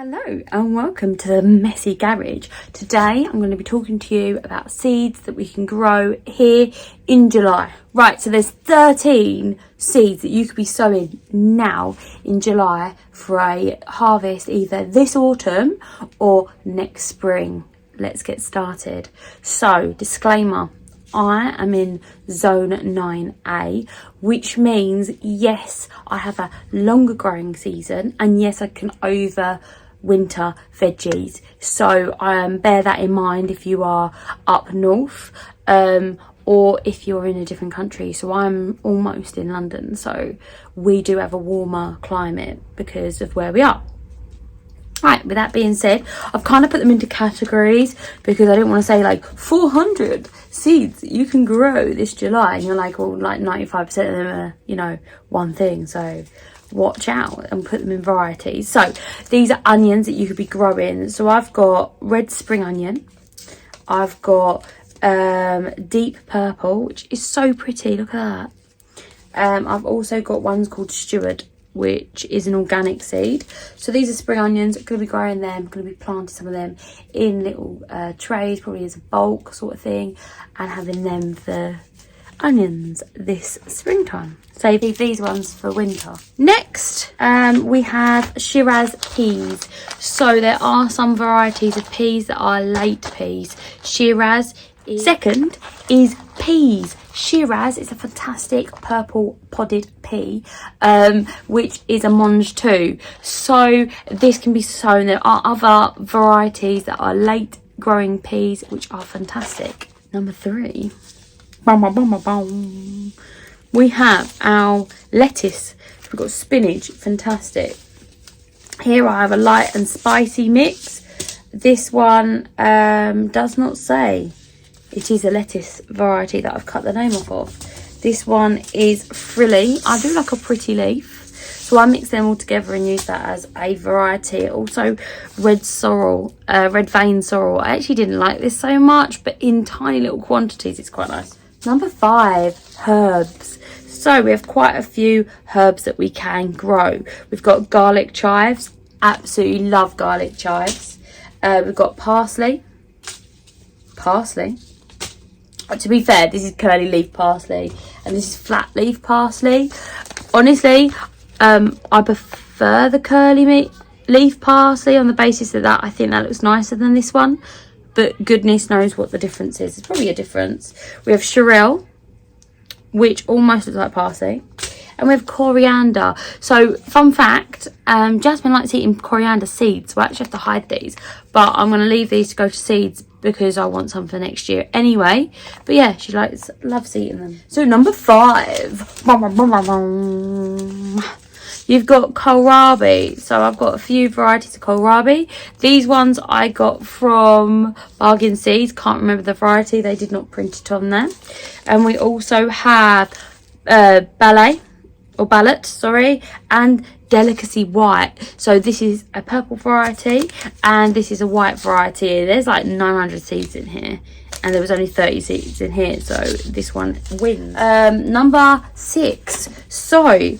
Hello and welcome to the messy garage. Today I'm going to be talking to you about seeds that we can grow here in July. Right, so there's 13 seeds that you could be sowing now in July for a harvest either this autumn or next spring. Let's get started. So, disclaimer. I am in zone 9A, which means yes, I have a longer growing season and yes, I can overwinter veggies. So bear that in mind if you are up north or if you're in a different country. So I'm almost in London, so we do have a warmer climate because of where we are. Right, with that being said, I've kind of put them into categories because I didn't want to say like 400 seeds that you can grow this July. And you're like, well, like 95% of them are, you know, one thing. So watch out and put them in varieties. So these are onions that you could be growing. So I've got red spring onion. I've got deep purple, which is so pretty. Look at that. I've also got ones called Stewart, which is an organic seed. So these are spring onions. I'm going to be growing them. I'm going to be planting some of them in little trays, probably as a bulk sort of thing, and having them for onions this springtime. Save these ones for winter. Next, we have Shiraz peas. So there are some varieties of peas that are late peas. Shiraz second is peas. Shiraz is a fantastic purple podded pea, which is a mange too. So this can be sown. There are other varieties that are late growing peas, which are fantastic. Number 3. We have our lettuce. We've got spinach, fantastic. Here I have a light and spicy mix. This one does not say. It is a lettuce variety that I've cut the name off of. This one is frilly. I do like a pretty leaf, so I mix them all together and use that as a variety. Also red sorrel, red vein sorrel. I actually didn't like this so much, but in tiny little quantities it's quite nice. Number 5, herbs. So we have quite a few herbs that we can grow. We've got garlic chives. Absolutely love garlic chives. We've got parsley. To be fair, this is curly leaf parsley and this is flat leaf parsley. Honestly, I prefer the curly leaf parsley on the basis of that I think that looks nicer than this one. But goodness knows what the difference is. It's probably a difference. We have Shiraz, which almost looks like parsley. And we have coriander. So, fun fact, Jasmine likes eating coriander seeds. So I actually have to hide these. But I'm going to leave these to go to seeds because I want some for next year anyway. But yeah, she loves eating them. So, number 5. You've got Kohlrabi. So I've got a few varieties of Kohlrabi. These ones I got from Bargain Seeds. Can't remember the variety. They did not print it on there. And we also have Ballot, and Delicacy White. So this is a purple variety and this is a white variety. There's like 900 seeds in here and there was only 30 seeds in here, so this one wins. Number 6. So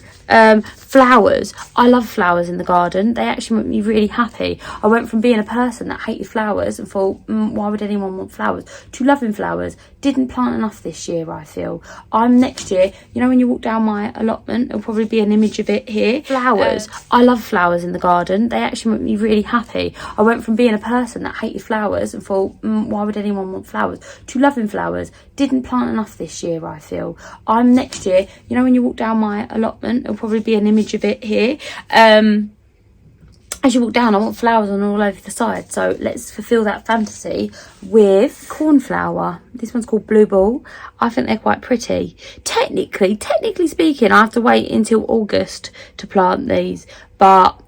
flowers. I love flowers in the garden. They actually make me really happy. I went from being a person that hated flowers and thought, why would anyone want flowers, to loving flowers. Didn't plant enough this year, I feel. Next year, you know when you walk down my allotment, there'll probably be an image of it here. Flowers. I love flowers in the garden. They actually make me really happy. I went from being a person that hated flowers and thought, why would anyone want flowers, to loving flowers. Didn't plant enough this year, I feel. Next year, you know when you walk down my allotment, there'll probably be an image of it here. As you walk down, I want flowers on all over the side, so let's fulfill that fantasy with cornflower. This one's called Blue Ball. I think they're quite pretty. Technically speaking, I have to wait until August to plant these, but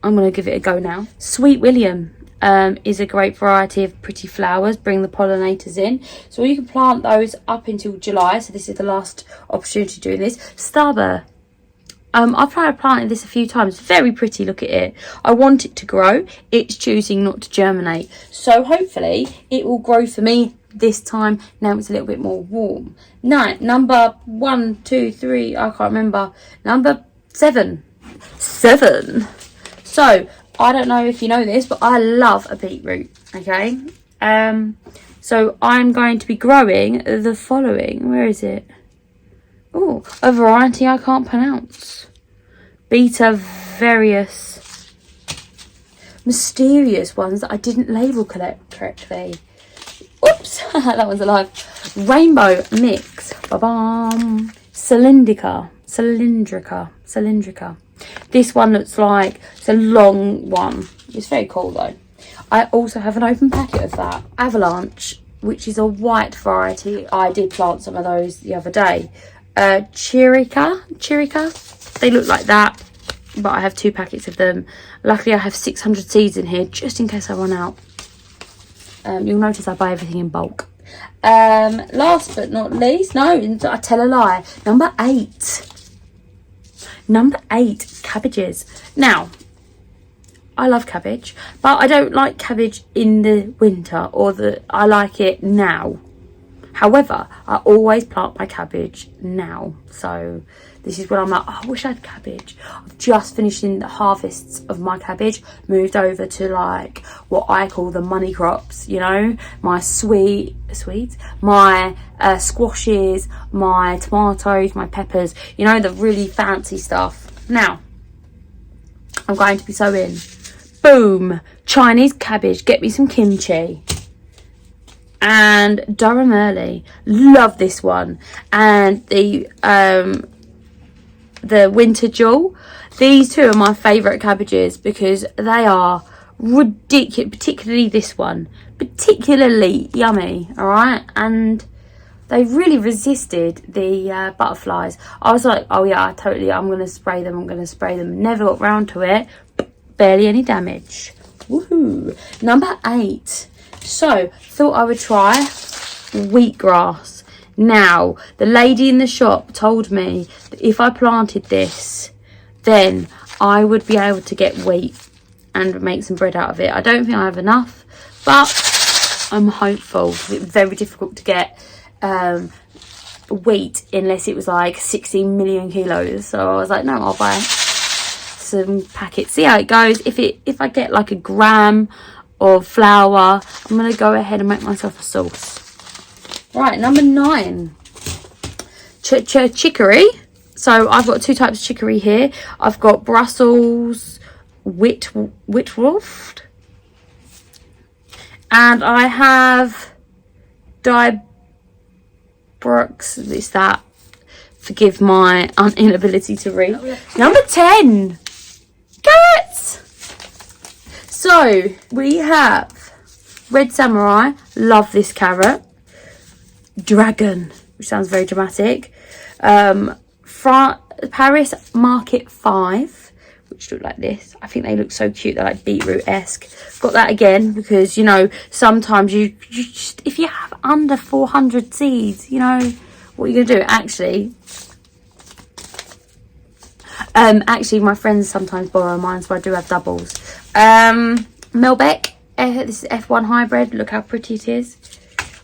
I'm going to give it a go now. Sweet William is a great variety of pretty flowers. Bring the pollinators in, so you can plant those up until July. So this is the last opportunity doing this. Starburst. I've tried planting this a few times. Very pretty, look at it. I want it to grow. It's choosing not to germinate. So hopefully it will grow for me this time. Now it's a little bit more warm. Now, number 1, 2, 3, I can't remember. Number 7. So, I don't know if you know this, but I love a beetroot, okay? So I'm going to be growing the following. Where is it? Oh, a variety I can't pronounce. Beta various mysterious ones that I didn't label correctly. Oops, that one's alive. Rainbow mix. Ba-bam. Cylindrica. This one looks like it's a long one. It's very cool though. I also have an open packet of that. Avalanche, which is a white variety. I did plant some of those the other day. Chirica. They look like that, but I have 2 packets of them. Luckily I have 600 seeds in here just in case I run out. You'll notice I buy everything in bulk. Last but not least, no, I tell a lie. Number 8, cabbages. Now, I love cabbage, but I don't like cabbage in the winter, I like it now. However, I always plant my cabbage now. So this is when I'm like, oh, I wish I had cabbage. I've just finished in the harvests of my cabbage, moved over to like what I call the money crops, you know, my sweets, my squashes, my tomatoes, my peppers, you know, the really fancy stuff. Now, I'm going to be sowing, boom, Chinese cabbage, get me some kimchi. And Durham Early, love this one. And the Winter Jewel, these 2 are my favourite cabbages because they are ridiculous, particularly this one, particularly yummy, alright? And they really resisted the butterflies. I was like, oh yeah, I'm going to spray them, Never got round to it, barely any damage. Woohoo! Number 8. So, thought I would try wheatgrass. Now, the lady in the shop told me that if I planted this, then I would be able to get wheat and make some bread out of it. I don't think I have enough, but I'm hopeful. It's very difficult to get wheat unless it was like 16 million kilos. So I was like, no, I'll buy some packets, see how it goes. If I get like a gram of flour, I'm going to go ahead and make myself a sauce. Right, number 9, chicory. So I've got 2 types of chicory here. I've got Brussels Whitwolf, and I have Brooks. It's that. Forgive my inability to read. Number 10, carrots. So we have Red Samurai, love this carrot. Dragon, which sounds very dramatic. Paris Market 5, which look like this. I think they look so cute. They're like beetroot-esque. Got that again because, you know, sometimes you just, if you have under 400 seeds, you know, what are you going to do? Actually, my friends sometimes borrow mine, so I do have doubles. Melbeck, this is F1 hybrid. Look how pretty it is.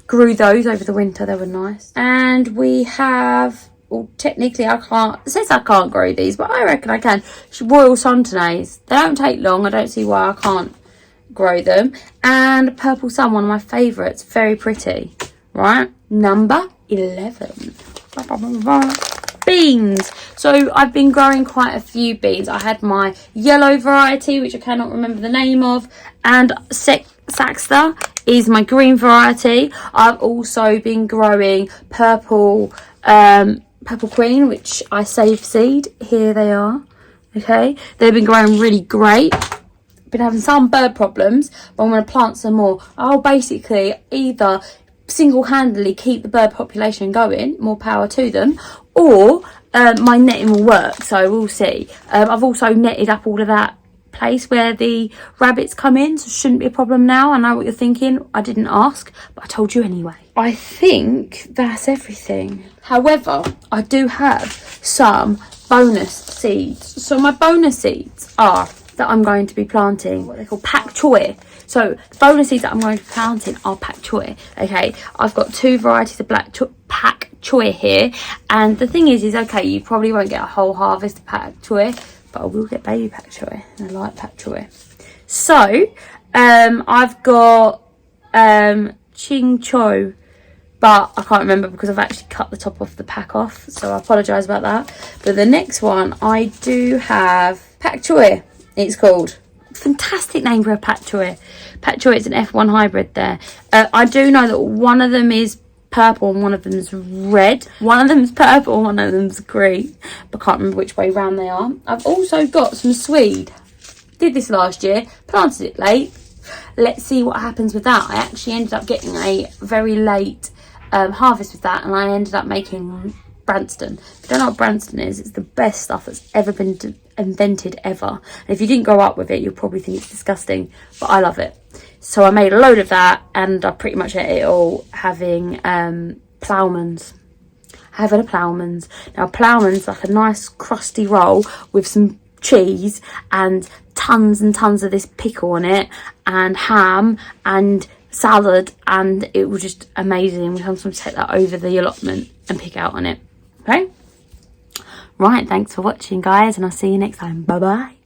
Grew those over the winter, they were nice. And we have, well, technically it says I can't grow these, but I reckon I can. Royal Santonays. They don't take long. I don't see why I can't grow them. And Purple Sun, one of my favourites. Very pretty. Right, number 11. Beans. So I've been growing quite a few beans. I had my yellow variety, which I cannot remember the name of, and Saxter is my green variety. I've also been growing purple queen, which I saved seed. Here they are. Okay, they've been growing really great. Been having some bird problems, but I'm going to plant some more. I'll basically either single-handedly keep the bird population going, more power to them, or my netting will work, so we'll see. I've also netted up all of that place where the rabbits come in, so shouldn't be a problem now. I know what you're thinking. I didn't ask, but I told you anyway. I think that's everything. However, I do have some bonus seeds. So my bonus seeds are that I'm going to be planting what they call Pak Choy. So the bonus seeds that I'm going to be planting are Pak Choy. Okay, I've got 2 varieties of Pak Choy here, and the thing is okay, you probably won't get a whole harvest of Pak Choy, but I will get baby Pak Choy, and I like Pak Choy. So I've got Ching Cho, but I can't remember because I've actually cut the top of the pack off, so I apologise about that. But the next one I do have Pak Choy, it's called. Fantastic name for a Pak Choy. Pak Choy, it's an F1 hybrid there. I do know that one of them is purple and one of them's red. One of them's purple, one of them's green, but can't remember which way round they are. I've also got some swede. Did this last year, planted it late. Let's see what happens with that. I actually ended up getting a very late harvest with that, and I ended up making Branston. If you don't know what Branston is, it's the best stuff that's ever been invented ever. And if you didn't grow up with it, you'll probably think it's disgusting, but I love it. So I made a load of that, and I pretty much ate it all having ploughmans. Having a ploughmans. Now ploughmans like a nice crusty roll with some cheese and tons and tons of this pickle on it, and ham and salad, and it was just amazing. We sometimes take that over the allotment and pick out on it. Okay, right, thanks for watching guys, and I'll see you next time. Bye bye.